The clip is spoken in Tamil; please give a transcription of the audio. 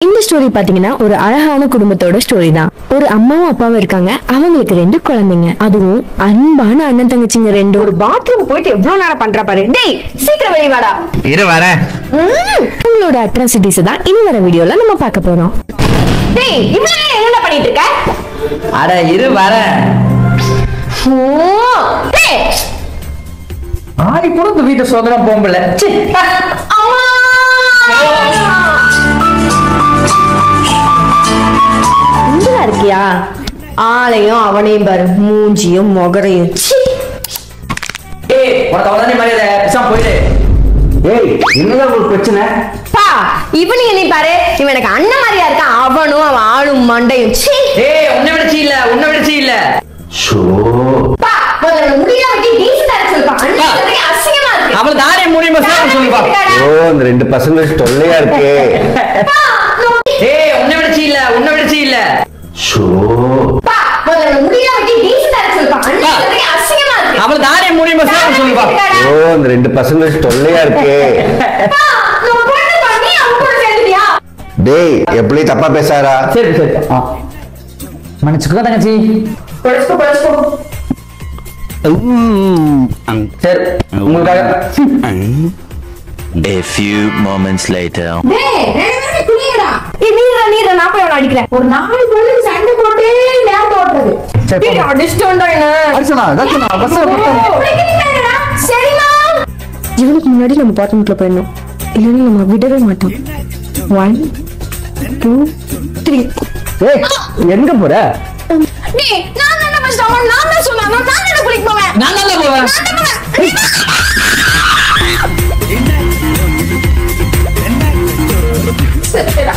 இந்த ஸ்டோரி பாத்தீங்கன்னா ஒரு அழகான குடும்பத்தோட ஸ்டோரி தான். ஒரு அம்மாவும் அப்பாவும் இருக்காங்க. அவங்களுக்கு 2 குழந்தைங்க, அதுவும் அன்பான அண்ணன் தங்கச்சிங்க 2. ஒரு பாத்ரூம் போயிட்டு எவ்வளவு நேரம் பண்ற பாரு. டேய் சீக்கிரம் வெளிய வாடா. இரு வரேன். உங்களோட அட்ராசிட்டிஸ் தான் இனி வர வீடியோல நம்ம பார்க்க போறோம். டேய் இவ்வளவு நேரம் என்ன பண்ணிட்டு இருக்க? அட இரு வரேன். டேய் ஆடி கூட இந்த வீட்டை சோதனை போம்பல. அம்மா இங்கதான் இருக்கியா? ஆளையும் அவனையும் பாரு, மூஞ்சியும் முகரையும். ஏய் உனக்கு அவதானே மரியாதை, பேசாம போயிடு. ஏய் என்னதான் ஒரு பிரச்சனை? பா இவனையும் நீ பாரு, இவன் எனக்கு அண்ணன் மாதிரியா இருக்கான். அவனும் அவன் ஆளும் மண்டையும். ஏய் உன்னை விடுச்சு இல்ல. ஷோ பா முதல்ல முடியா வெட்டி டீசன்ட்டா சொல்லுப்பா. அண்ணன் அசிங்கமா இருக்கு. அவள் தானே முடியுமா சார் சொல்லுப்பா. ஓ இந்த 2 பசங்க தொல்லையா இருக்கு. ஏய் உன்னை விடுச்சு இல்ல. ஷோ பா முதல்ல முடியா வெட்டி டீசன்ட்டா சொல்லுப்பா. அண்ணன் அசிங்கமா இருக்கு. அவள் தானே முடியுமா சார் சொல்லுப்பா. ஓ இந்த 2 பசங்க தொல்லையா இருக்கு. பா நான் பொண்ணு பண்ணி அவங்க கூட சேர்ந்துட்டியா? டேய் எப்படி தப்பா பேசாரா? சரி மன்னிச்சுக்கோ தங்கச்சி. படுஸ்கோ சரி உங்களுக்காக. A few moments later. டேய் ரெண்டு குளியடா. நீரா நான் போய் அடிக்கிறேன். ஒரு 4 பொண்ணு சண்டை போட்டே நேரத்த ஓடுறது. சரி, டேய் அடிச்சிட்டோம்டா என்ன? அடிச்சனா பஸ்ல குளிக்கிறீங்களா? சரிமா. இவனுக்கு முன்னாடி நம்ம அபார்ட்மெண்ட்ல போயிடணும், இல்லைன்னா நம்ம விடவே மாட்டோம். 1 2 3. ஏய் எங்க போற? டேய் நான் என்ன பண்ணேன்? நான் தான் சொன்னேன். நான் என்ன குளிக்க போவேன்? நான் தான் போவேன். சரிடா.